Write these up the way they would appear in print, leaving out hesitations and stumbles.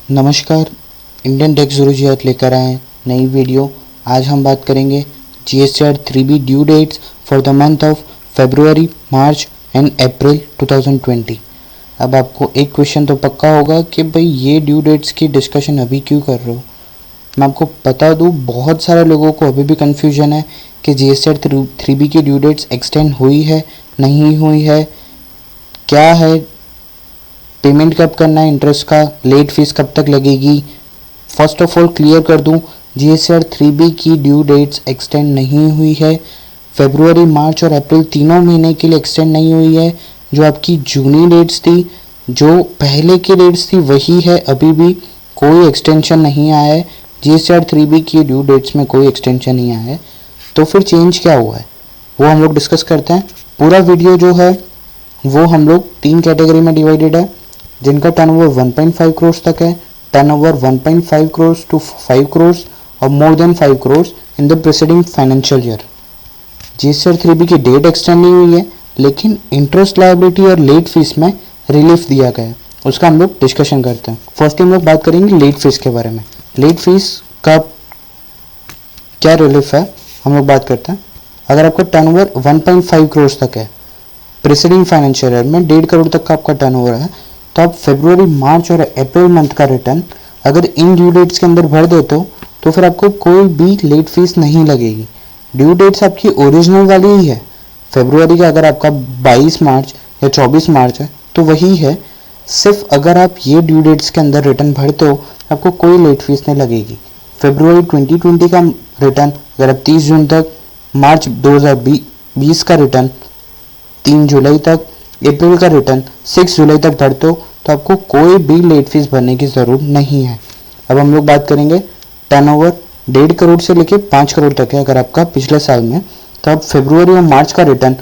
नमस्कार। Indian tech गुरुजी आज लेकर आए हैं नई वीडियो। आज हम बात करेंगे GSTR 3B due dates for the month of February, March and April 2020। अब आपको एक क्वेश्चन तो पक्का होगा कि भाई ये ड्यू डेट्स की डिस्कशन अभी क्यों कर रहे हो। मैं आपको बता दूं, बहुत सारे लोगों को अभी भी कन्फ्यूजन है कि GSTR 3B की ड्यू डेट्स एक्सटेंड हुई है, नहीं हुई है, क्या है, पेमेंट कब करना है, इंटरेस्ट का, लेट फीस कब तक लगेगी। फर्स्ट ऑफ ऑल क्लियर कर दूं, GSTR 3B की ड्यू डेट्स एक्सटेंड नहीं हुई है। फरवरी, मार्च और अप्रैल तीनों महीने के लिए एक्सटेंड नहीं हुई है। जो आपकी जूनी डेट्स थी, जो पहले की डेट्स थी, वही है अभी भी, कोई एक्सटेंशन नहीं आया है। GSTR 3B की ड्यू डेट्स में कोई एक्सटेंशन नहीं आया है। तो फिर चेंज क्या हुआ है वो हम लोग डिस्कस करते हैं। पूरा वीडियो जो है वो हम लोग 3 कैटेगरी में डिवाइडेड है, जिनका टर्नओवर 1.5 करोड़ तक है, टर्नओवर 1.5 करोड़ टू 5 करोड़ और more than 5 crore in the preceding financial year. GSTR 3B की डेट एक्सटेंड नहीं हुई है, लेकिन इंटरेस्ट लायबिलिटी और लेट फीस में रिलीफ दिया गया है, उसका हम लोग डिस्कशन करते हैं। फर्स्ट हम लोग बात करेंगे लेट फीस के बारे में। लेट फीस का क्या रिलीफ है हम लोग बात करते हैं। अगर आपका टर्नओवर 1.5 करोड़ तक है, प्रीसीडिंग फाइनेंशियल ईयर में 1.5 करोड़ तक का आपका टर्नओवर है, तो आप फरवरी, मार्च और अप्रैल मंथ का रिटर्न अगर इन ड्यू डेट्स के अंदर भर देते हो तो फिर आपको कोई भी लेट फीस नहीं लगेगी। ड्यू डेट्स आपकी ओरिजिनल वाली ही है। फरवरी का अगर आपका 22 मार्च या 24 मार्च है तो वही है, सिर्फ अगर आप ये ड्यू डेट्स के अंदर रिटर्न भरते हो आपको कोई लेट फीस नहीं लगेगी। फरवरी 2020 का रिटर्न अगर आप 30 जून तक, मार्च 2020 का रिटर्न 3 जुलाई तक, अप्रैल का रिटर्न 6 जुलाई तक भरते हो तो आपको कोई भी लेट फीस भरने की ज़रूरत नहीं है। अब हम लोग बात करेंगे टर्नओवर 1.5 करोड़ से लेकर 5 करोड़ तक है अगर आपका पिछले साल में, तो आप फरवरी और मार्च का रिटर्न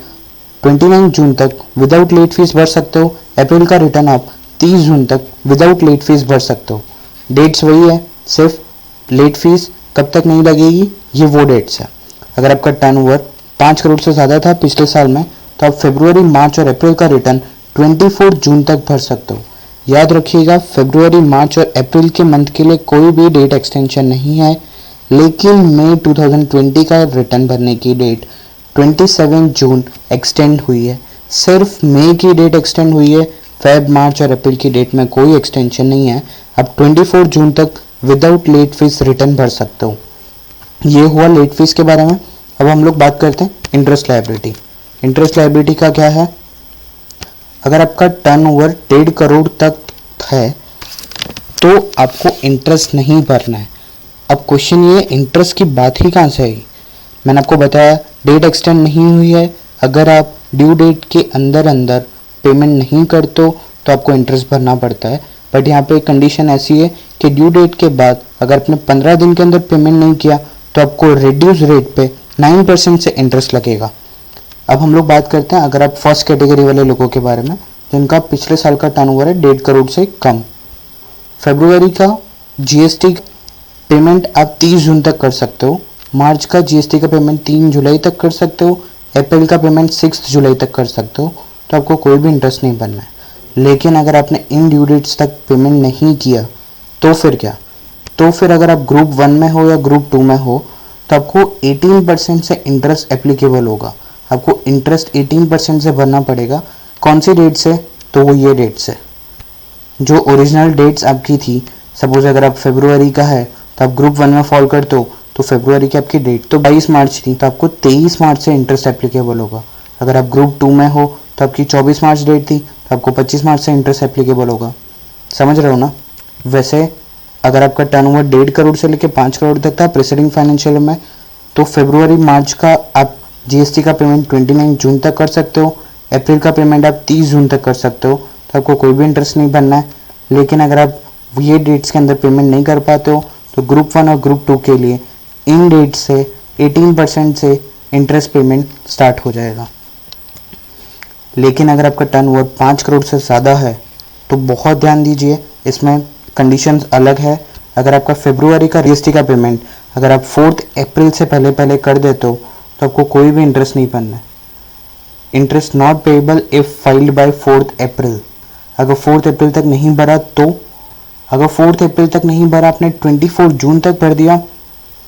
29 जून तक विदाउट लेट फीस भर सकते हो। अप्रैल का रिटर्न आप 30 जून तक विदाउट लेट फीस भर सकते हो। डेट्स वही है, सिर्फ लेट फीस कब तक नहीं लगेगी ये वो डेट्स है। अगर आपका टर्नओवर 5 करोड़ से ज़्यादा था पिछले साल में तो आप फरवरी, मार्च और अप्रैल का रिटर्न 24 जून तक भर सकते हो। याद रखिएगा, फरवरी, मार्च और अप्रैल के मंथ के लिए कोई भी डेट एक्सटेंशन नहीं है, लेकिन मई 2020 का रिटर्न भरने की डेट 27 जून एक्सटेंड हुई है। सिर्फ मई की डेट एक्सटेंड हुई है, फेब, मार्च और अप्रैल की डेट में कोई एक्सटेंशन नहीं है। आप 24 जून तक विदाउट लेट फीस रिटर्न भर सकते हो। ये हुआ लेट फीस के बारे में। अब हम लोग बात करते हैं इंटरेस्ट लायबिलिटी। इंटरेस्ट लायबिलिटी का क्या है। अगर आपका टर्नओवर 1.5 करोड़ तक है तो आपको इंटरेस्ट नहीं भरना है। अब क्वेश्चन ये, इंटरेस्ट की बात ही कहाँ से आई। मैंने आपको बताया डेट एक्सटेंड नहीं हुई है। अगर आप ड्यू डेट के अंदर अंदर पेमेंट नहीं करते हो तो आपको इंटरेस्ट भरना पड़ता है। बट यहाँ पे कंडीशन ऐसी है कि ड्यू डेट के बाद अगर आपने 15 दिन के अंदर पेमेंट नहीं किया तो आपको रिड्यूस रेट पे 9% से इंटरेस्ट लगेगा। अब हम लोग बात करते हैं अगर आप फर्स्ट कैटेगरी वाले लोगों के बारे में, जिनका पिछले साल का टर्नओवर है 1.5 करोड़ से कम। फरवरी का GST पेमेंट आप 30 जून तक कर सकते हो, मार्च का GST का पेमेंट 3 जुलाई तक कर सकते हो, अप्रैल का पेमेंट 6 जुलाई तक कर सकते हो, तो आपको कोई भी इंटरेस्ट नहीं भरना है। लेकिन अगर आपने इन ड्यू डेट्स तक पेमेंट नहीं किया तो फिर क्या, तो फिर अगर आप ग्रुप 1 में हो या ग्रुप 2 में हो तो आपको 18% से इंटरेस्ट एप्लीकेबल होगा। आपको इंटरेस्ट 18% से भरना पड़ेगा। कौन सी डेट से, तो वो ये डेट से जो ओरिजिनल डेट्स आपकी थी। सपोज अगर आप फरवरी का है तो आप ग्रुप 1 में फॉल करते हो तो फरवरी की आपकी डेट तो 22 मार्च थी, तो आपको 23 मार्च से इंटरेस्ट एप्लीकेबल होगा। अगर आप ग्रुप 2 में हो तो आपकी 24 मार्च डेट थी, तो आपको 25 मार्च से इंटरेस्ट एप्लीकेबल होगा। समझ रहे हो ना। वैसे अगर आपका टर्नओवर 1.5 करोड़ से लेकर 5 करोड़ तक था प्रीसीडिंग फाइनेंशियल में, तो फरवरी, मार्च का आप GST का पेमेंट 29 जून तक कर सकते हो, अप्रैल का पेमेंट आप 30 जून तक कर सकते हो, तो आपको कोई भी इंटरेस्ट नहीं भरना है। लेकिन अगर आप ये डेट्स के अंदर पेमेंट नहीं कर पाते हो तो ग्रुप 1 और ग्रुप 2 के लिए इन डेट से 18% से इंटरेस्ट पेमेंट स्टार्ट हो जाएगा। लेकिन अगर आपका टर्नओवर 5 करोड़ से ज़्यादा है तो बहुत ध्यान दीजिए, इसमें कंडीशंस अलग है। अगर आपका फरवरी का GST का पेमेंट अगर आप 4 अप्रैल से पहले पहले कर देते हो तो आपको कोई भी इंटरेस्ट नहीं भरना है। Interest not payable if filed by 4 अप्रैल। अगर 4 अप्रैल तक नहीं भरा तो अगर 4 अप्रैल तक नहीं भरा, आपने 24 जून तक भर दिया,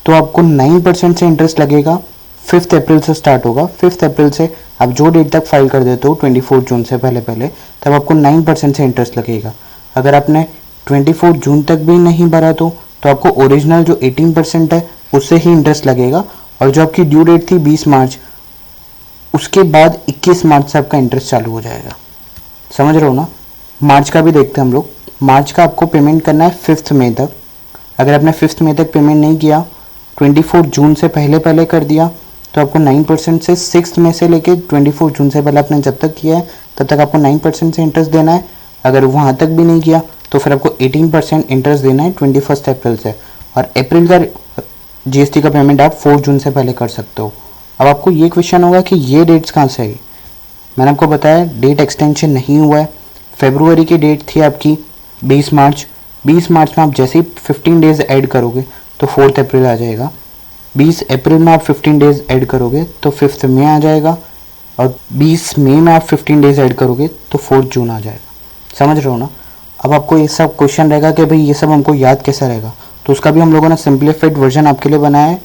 तो आपको 9% से इंटरेस्ट लगेगा। 5 अप्रैल से स्टार्ट होगा। 5 अप्रैल से आप जो डेट तक फाइल कर देते हो 24 जून से पहले पहले, तब आपको 9% से इंटरेस्ट लगेगा। अगर आपने 24 जून तक भी नहीं भरा तो आपको ओरिजिनल जो 18% है उससे ही इंटरेस्ट लगेगा, और जो आपकी ड्यू डेट थी 20 मार्च, उसके बाद 21 मार्च से आपका इंटरेस्ट चालू हो जाएगा। समझ रहे हो ना। मार्च का भी देखते हैं हम लोग। मार्च का आपको पेमेंट करना है 5 मई तक। अगर आपने 5 मई तक पेमेंट नहीं किया, 24 जून से पहले पहले कर दिया, तो आपको 9% से 6 मई से लेके 24 जून से पहले आपने जब तक किया है तब तक आपको 9% से इंटरेस्ट देना है। अगर वहाँ तक भी नहीं किया तो फिर आपको 18% इंटरेस्ट देना है 21 अप्रैल से। और अप्रैल का जीएसटी का पेमेंट आप 4 जून से पहले कर सकते हो। अब आपको ये क्वेश्चन होगा कि ये डेट्स कहाँ से आई। मैंने आपको बताया डेट एक्सटेंशन नहीं हुआ है। फरवरी की डेट थी आपकी 20 मार्च। 20 मार्च में आप जैसे ही 15 डेज ऐड करोगे तो 4 अप्रैल आ जाएगा। 20 अप्रैल में आप 15 डेज ऐड करोगे तो 5 मई आ जाएगा, और 20 मई में आप 15 डेज ऐड करोगे तो 4 जून आ जाएगा। समझ रहे हो ना। अब आपको ये सब क्वेश्चन रहेगा कि भाई ये सब हमको याद कैसे रहेगा, तो उसका भी हम लोगों ने सिंप्लीफाइड वर्जन आपके लिए बनाया है।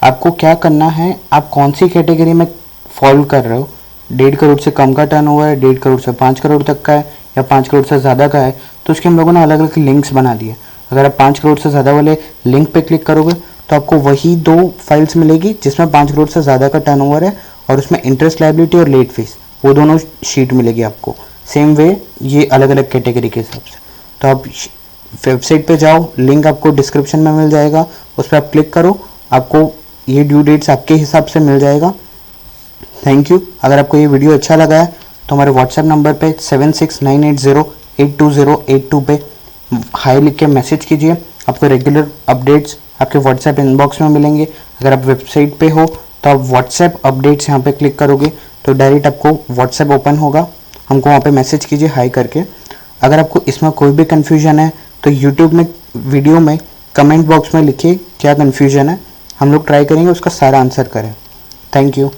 आपको क्या करना है, आप कौन सी कैटेगरी में फॉलो कर रहे हो, 1.5 करोड़ से कम का टर्नओवर है, 1.5 करोड़ से 5 करोड़ तक का है, या 5 करोड़ से ज़्यादा का है, तो उसके हम लोगों ने अलग अलग लिंक्स बना दिए। अगर आप 5 करोड़ से ज़्यादा वाले लिंक पे क्लिक करोगे तो आपको वही 2 फाइल्स मिलेगी जिसमें 5 करोड़ से ज़्यादा का टर्नओवर है, और उसमें इंटरेस्ट लायबिलिटी और लेट फीस वो दोनों शीट मिलेगी आपको। सेम वे ये अलग अलग कैटेगरी के हिसाब से। तो आप वेबसाइट पे जाओ, लिंक आपको डिस्क्रिप्शन में मिल जाएगा, उस पर आप क्लिक करो, आपको ये ड्यू डेट्स आपके हिसाब से मिल जाएगा। Thank you. अगर आपको ये वीडियो अच्छा लगा है तो हमारे व्हाट्सएप नंबर पे 7698082082 पे हाई लिख के मैसेज कीजिए। आपको रेगुलर अपडेट्स आपके व्हाट्सएप इनबॉक्स में मिलेंगे। अगर आप वेबसाइट पे हो तो आप व्हाट्सएप अपडेट्स यहाँ पे क्लिक करोगे तो डायरेक्ट आपको व्हाट्सएप ओपन होगा। हमको वहाँ पे मैसेज कीजिए हाई करके। अगर आपको इसमें कोई भी कन्फ्यूजन है तो यूट्यूब में वीडियो में कमेंट बॉक्स में लिखिए क्या कन्फ्यूजन है, हम लोग ट्राई करेंगे उसका सारा आंसर करें। Thank you.